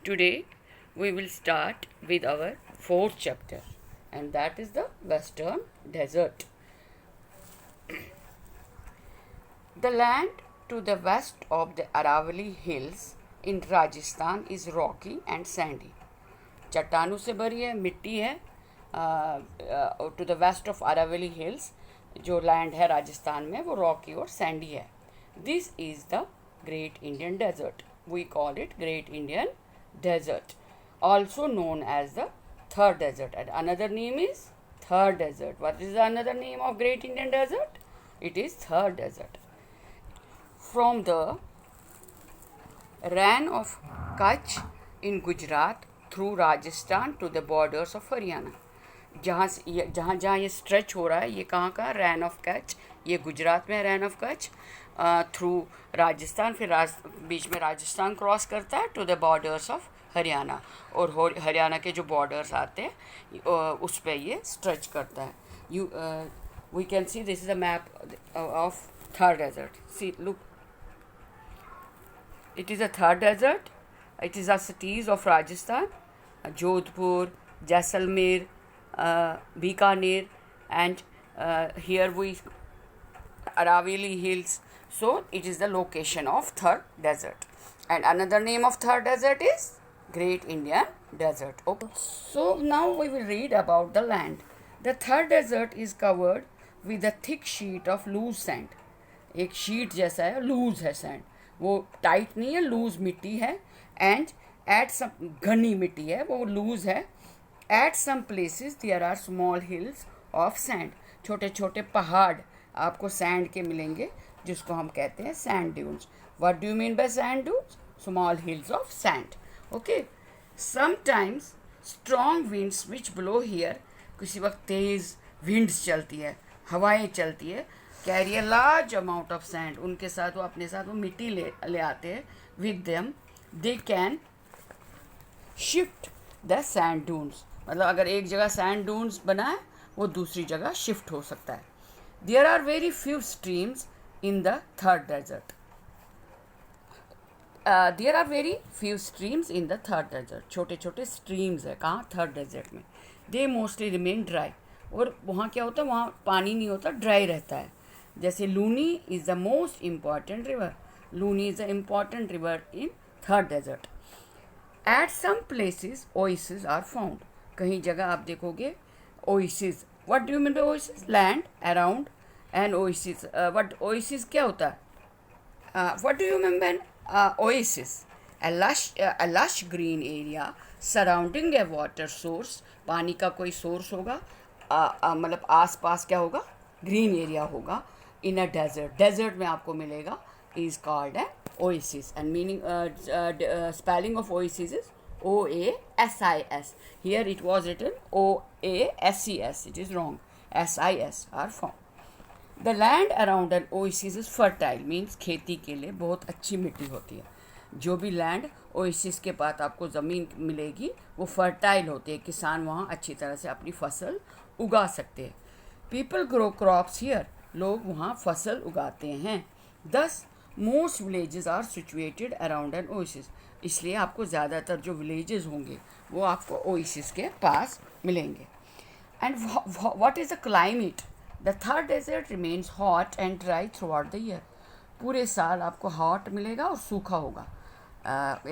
Today we will start with our fourth chapter, and that is the Western Desert. The land to the west of the Aravalli Hills in Rajasthan is rocky and sandy. चट्टानों से भरी है, मिट्टी है. To the west of Aravalli hills जो land है राजस्थान में वो रॉकी और सैंडी है. This is the great Indian desert. We call it great Indian desert, also known as the third desert, and another name is third desert. What is another name of great Indian desert? It is third desert. From the Rann of Kutch in Gujarat through Rajasthan to the borders of Haryana. जहाँ ये stretch हो रहा है, ये कहाँ का? Rann of Kutch. ये गुजरात में रैन ऑफ कच्छ थ्रू राजस्थान, फिर बीच में राजस्थान क्रॉस करता है to the borders of Haryana, और हरियाणा के जो बॉर्डर्स आते हैं उस पर ये स्ट्रेच करता है. We can see this is a map of Thar desert. See look, it is a third desert. It is the cities of Rajasthan, Jodhpur, Jaisalmer, Bikaner, and here we Aravalli Hills. So it is the location of third desert, and another name of third desert is Great Indian Desert. Okay. So now we will read about the land. The third desert is covered with a thick sheet of loose sand. एक sheet जैसा है, loose है sand, वो tight नहीं है, loose मिट्टी है. And at some घनी मिट्टी है, वो लूज है. At some places there are small hills of sand. छोटे छोटे पहाड़ आपको सैंड के मिलेंगे, जिसको हम कहते हैं sand dunes. What do you mean bye sand dunes? Small hills of sand. Okay. Sometimes strong winds which blow here. किसी वक्त तेज़ विंड्स चलती है, हवाएं चलती है. Carry a large amount of sand. उनके साथ वो अपने साथ वो मिट्टी ले आते हैं. With them they can shift the sand dunes. मतलब अगर एक जगह सैंड डून्स बना है, वो दूसरी जगह शिफ्ट हो सकता है. There are very few streams in the Thar desert. There are very few streams in the Thar desert. छोटे छोटे स्ट्रीम्स है कहाँ? थर्ड डेजर्ट में. They mostly remain dry. और वहाँ क्या होता है? वहाँ पानी नहीं होता, ड्राई रहता है. जैसे Luni is the most important river. Luni is the important river in Thar desert. At some places oasis are found. कहीं जगह आप देखोगे oasis. What do you mean by oasis? Land around an oasis. What oasis क्या होता है? What do you mean by oasis? a lush green area surrounding a water source. पानी का कोई सोर्स होगा, मतलब आस पास क्या होगा? ग्रीन एरिया होगा. इन अ डेजर्ट. डेजर्ट में आपको मिलेगा is called a oasis. And meaning spelling of oasis is OASIS. Here it was written OASES. It is wrong. SIS are found. The land around an oasis is fertile. Means खेती के लिए बहुत अच्छी मिट्टी होती है. जो भी लैंड ओएसिस के पास आपको ज़मीन मिलेगी वो फर्टाइल होती है. किसान वहाँ अच्छी तरह से अपनी फसल उगा सकते हैं. People grow crops here. लोग वहाँ फसल उगाते हैं. Thus most villages are situated around an oasis. इसलिए आपको ज़्यादातर जो विलेजेस होंगे वो आपको ओएसिस के पास मिलेंगे. And what is the climate? The Thar desert remains hot and dry throughout the year. पूरे साल आपको हॉट मिलेगा और सूखा होगा.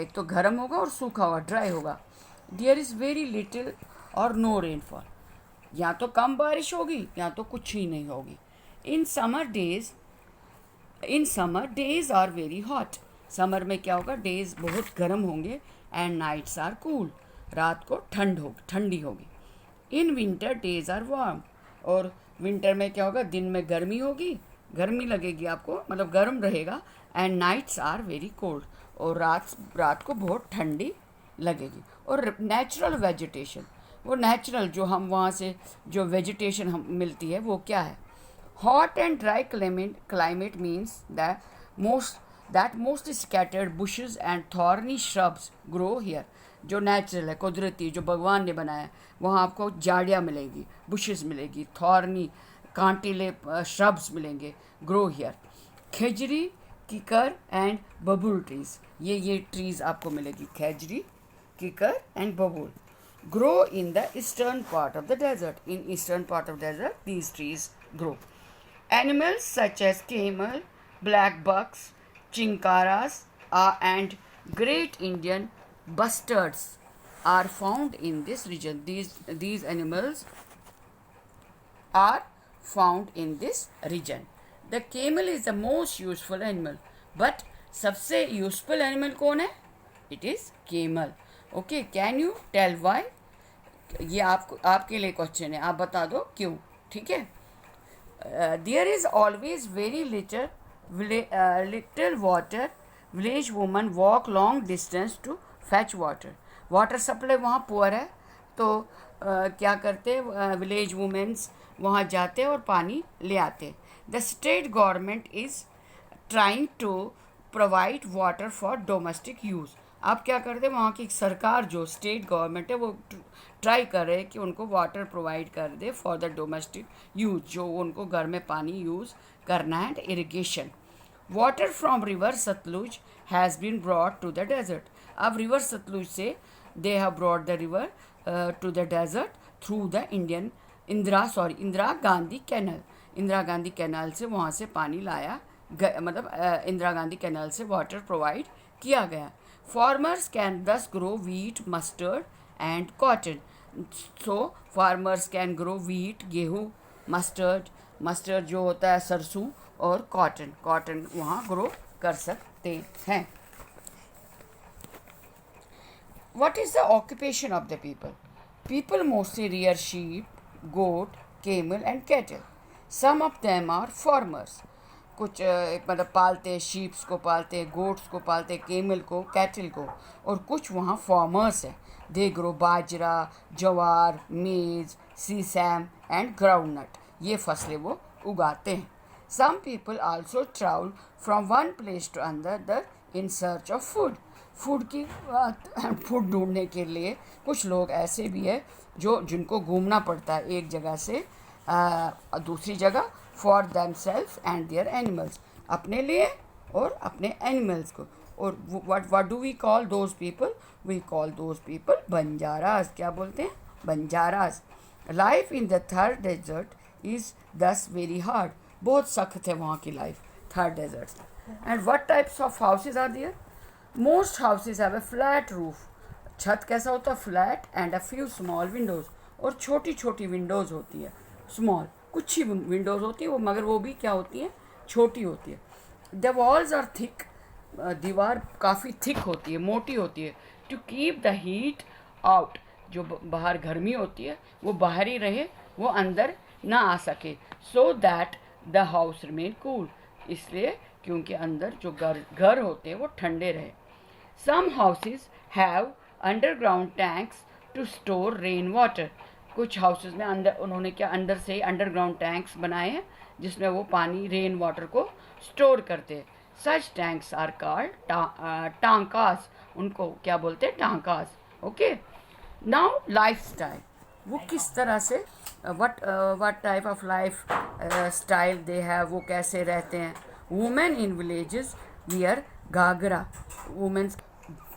एक तो गर्म होगा और सूखा होगा, ड्राई होगा. देयर इज़ वेरी लिटिल और नो रेनफॉल. या तो कम बारिश होगी या तो कुछ ही नहीं होगी. In summer days are very hot. Summer में क्या होगा? डेज बहुत गर्म होंगे. And nights are cool. रात को ठंडी होगी. In winter days are warm. और विंटर में क्या होगा? दिन में गर्मी होगी, गर्मी लगेगी आपको, मतलब गर्म रहेगा. And nights are very cold. और रात को बहुत ठंडी लगेगी. और नेचुरल वेजिटेशन, वो नेचुरल जो हम वहाँ से जो वेजिटेशन हम मिलती है वो क्या है? Hot and dry climate means that most scattered bushes and thorny shrubs grow here. जो नेचुरल है, कुदरती, जो भगवान ने बनाया है, वहाँ आपको झाड़ियाँ मिलेंगी, बुशेस मिलेगी, थॉर्नी कांटीले श्रब्स मिलेंगे. Grow here. Khejri, kikar and babul trees. ये ट्रीज आपको मिलेगी. खेजरी, kicker and babool. Grow in the eastern part of the desert. In eastern part of desert, these trees grow. Animals such as camel, black bucks, chinkaras, and great Indian bustards are found in this region. These animals are found in this region. The camel is the most useful animal, but सबसे useful animal कौन है? It is camel. Okay, can you tell why? ये आपके लिए question है, आप बता दो क्यों. ठीक है. There is always very little water. Village women walk long distance to fetch water. Water supply वहाँ पुअर है, तो क्या करते विलेज वुमेन्स वहाँ जाते और पानी ले आते. The state government is trying to provide water for domestic use. आप क्या करते हैं, वहाँ की सरकार जो स्टेट गवर्नमेंट है वो ट्राई कर रहे हैं कि उनको वाटर प्रोवाइड कर दे फॉर द डोमेस्टिक यूज़, जो उनको घर में पानी यूज़ करना है, and irrigation. Water from river Sutlej has been brought to the desert. अब रिवर सतलुज से they have brought the river to the desert through the Indira Gandhi canal. Indira Gandhi canal से वहाँ से पानी लाया मतलब इंदिरा गांधी कैनल से वाटर प्रोवाइड किया गया. Farmers can thus grow wheat, mustard and cotton. So farmers can grow wheat, गेहूँ, मस्टर्ड जो होता है सरसों, और कॉटन वहाँ ग्रो कर सकते हैं. What is the occupation of the people? People mostly rear sheep, goat, camel and cattle. Some of them are farmers. कुछ मतलब पालते, शीप्स को पालते, गोट्स को पालते, केमल को, कैटल को, और कुछ वहाँ फार्मर्स हैं. दे ग्रो बाजरा, जवार, मेज, सीसैम एंड ग्राउंडनट. ये फसलें वो उगाते हैं. Some people also travel from one place to another in search of food. Food ढूंढने के लिए कुछ लोग ऐसे भी है जिनको घूमना पड़ता है एक जगह से दूसरी जगह, for them self and their animals, अपने लिए और अपने एनिमल्स को. और what do we call those people? We call those people Banjaras. क्या बोलते हैं? Banjaras. Life in the Thar desert is thus very hard. बहुत सख्त है वहाँ की life, Thar desert. And what types of houses are there? Most houses have a flat roof. छत कैसा होता है? Flat, and a few small Windows. और छोटी छोटी विंडोज़ होती है, स्मॉल, कुछ ही विंडोज़ होती है वो, मगर वो भी क्या होती है? छोटी होती है. The walls are thick. दीवार काफ़ी थिक होती है, मोटी होती है. To keep the heat out. जो बाहर गर्मी होती है वो बाहर ही रहे, वो अंदर ना आ सके. So that the house remain cool. इसलिए क्योंकि अंदर जो घर होते हैं वो ठंडे रहे. Some houses have underground tanks to store rain water. कुछ हाउसेज में अंदर उन्होंने क्या अंदर से अंडरग्राउंड टैंक्स बनाए हैं जिसमें वो पानी, रेन वाटर को स्टोर करते हैं. Such tanks are called tankas. उनको क्या बोलते हैं? Tankas. Okay. Now life style. वो किस तरह से what type of life style they have, वो कैसे रहते हैं. Women in villages wear ghagra. Womens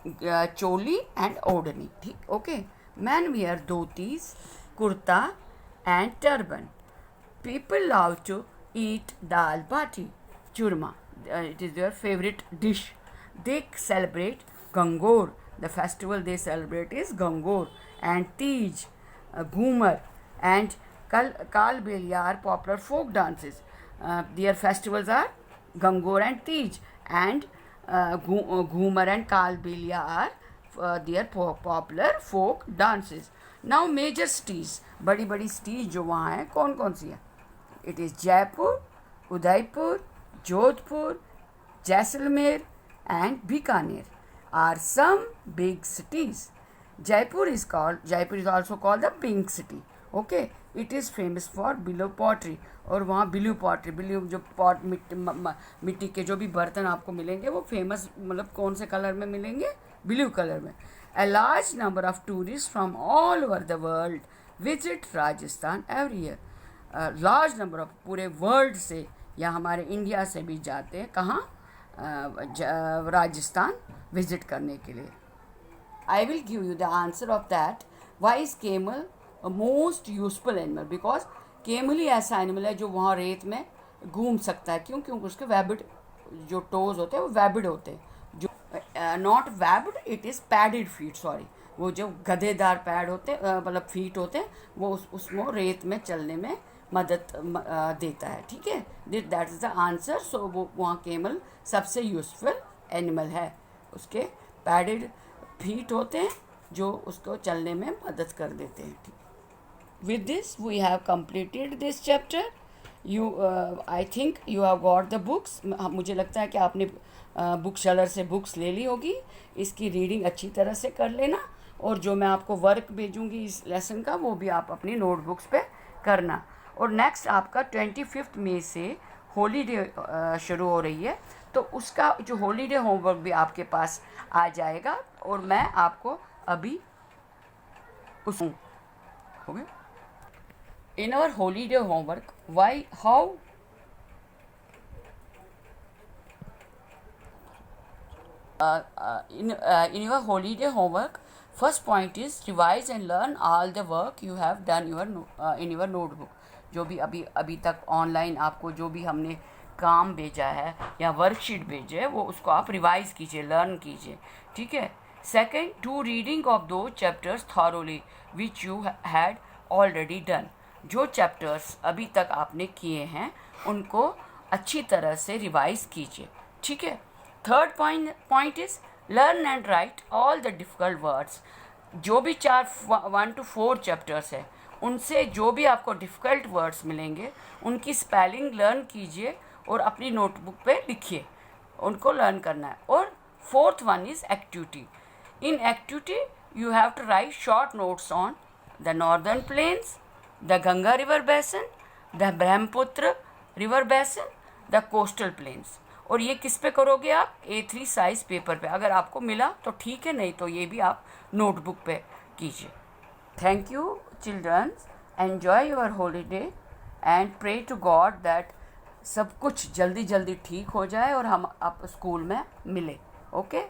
choli and odhni. ठीक, okay. Man wear dhotis, kurta and turban. People love to eat dal bati, churma. It is their favorite dish. They celebrate Gangor. The festival they celebrate is Gangor, and Teej, Ghumar and Kalbelia are popular folk dances. Their festivals are Gangor and Teej, and Ghumar and Kalbelia are their popular folk dances. Now major cities. बड़ी बड़ी cities जो वहाँ हैं कौन कौन सी हैं? It is Jaipur, Udaipur, Jodhpur, Jaisalmer and Bikaner are some big cities. Jaipur is also called the pink city. Okay. It is famous for blue pottery. और वहाँ बिलू पॉटरी, बिलू जो पॉट मिट्टी के जो भी बर्तन आपको मिलेंगे वो फेमस, मतलब कौन से कलर में मिलेंगे? ब्लू कलर में. A large number of tourists from all over the world visit Rajasthan every year. Large number of पूरे वर्ल्ड से या हमारे इंडिया से भी जाते हैं. कहाँ? राजस्थान विजिट करने के लिए. I will give you the answer of that. Why is camel a most useful animal? Because camel ही ऐसा एनिमल है जो वहाँ रेत में घूम सकता है. क्यों? क्योंकि उसके वेबिड जो टोज होते हैं वो वेबिड होते हैं. जो not webbed, it is padded feet, sorry. वो जो गधेदार पैड होते हैं, मतलब फीट होते हैं, वो उसको रेत में चलने में मदद देता है. ठीक है, दैट इज़ द आंसर. सो वो वहाँ केमल सबसे यूजफुल एनिमल है. उसके पैडेड फीट होते हैं जो उसको चलने में मदद कर देते हैं. ठीक. With this we have completed this chapter. You I think you have got the books. मुझे लगता है कि आपने बुक सेलर से बुक्स ले ली होगी. इसकी रीडिंग अच्छी तरह से कर लेना, और जो मैं आपको वर्क भेजूँगी इस लेसन का वो भी आप अपनी नोटबुक्स पे करना. और नेक्स्ट आपका 25 मई से हॉलीडे शुरू हो रही है, तो उसका जो हॉलीडे होमवर्क भी आपके पास आ जाएगा, और मैं आपको अभी उस हो गया. In our holiday homework, in your holiday homework, first point is revise and learn all the work you have done in your notebook. जो भी अभी तक ऑनलाइन आपको जो भी हमने काम भेजा है या वर्कशीट भेजे है, वो उसको आप रिवाइज कीजिए, लर्न कीजिए. ठीक है. सेकेंड, डू रीडिंग ऑफ दो chapters thoroughly which you had already done. जो चैप्टर्स अभी तक आपने किए हैं उनको अच्छी तरह से रिवाइज कीजिए. ठीक है. Third point is learn and right all the difficult words. जो भी 1 to 4 चैप्टर्स है, उनसे जो भी आपको डिफ़िकल्ट वर्ड्स मिलेंगे उनकी स्पेलिंग लर्न कीजिए और अपनी नोटबुक पे लिखिए. उनको लर्न करना है. और fourth one is activity. In activity you have to write short notes on the northern plains, the Ganga river basin, the Brahmaputra river basin, the coastal plains. और ये किस पे करोगे आप? A3 साइज़ पेपर पे. अगर आपको मिला तो ठीक है, नहीं तो ये भी आप नोटबुक पे कीजिए. Thank you childrens. Enjoy your holiday and pray to God that सब कुछ जल्दी जल्दी ठीक हो जाए और हम आप स्कूल में मिले. ओके.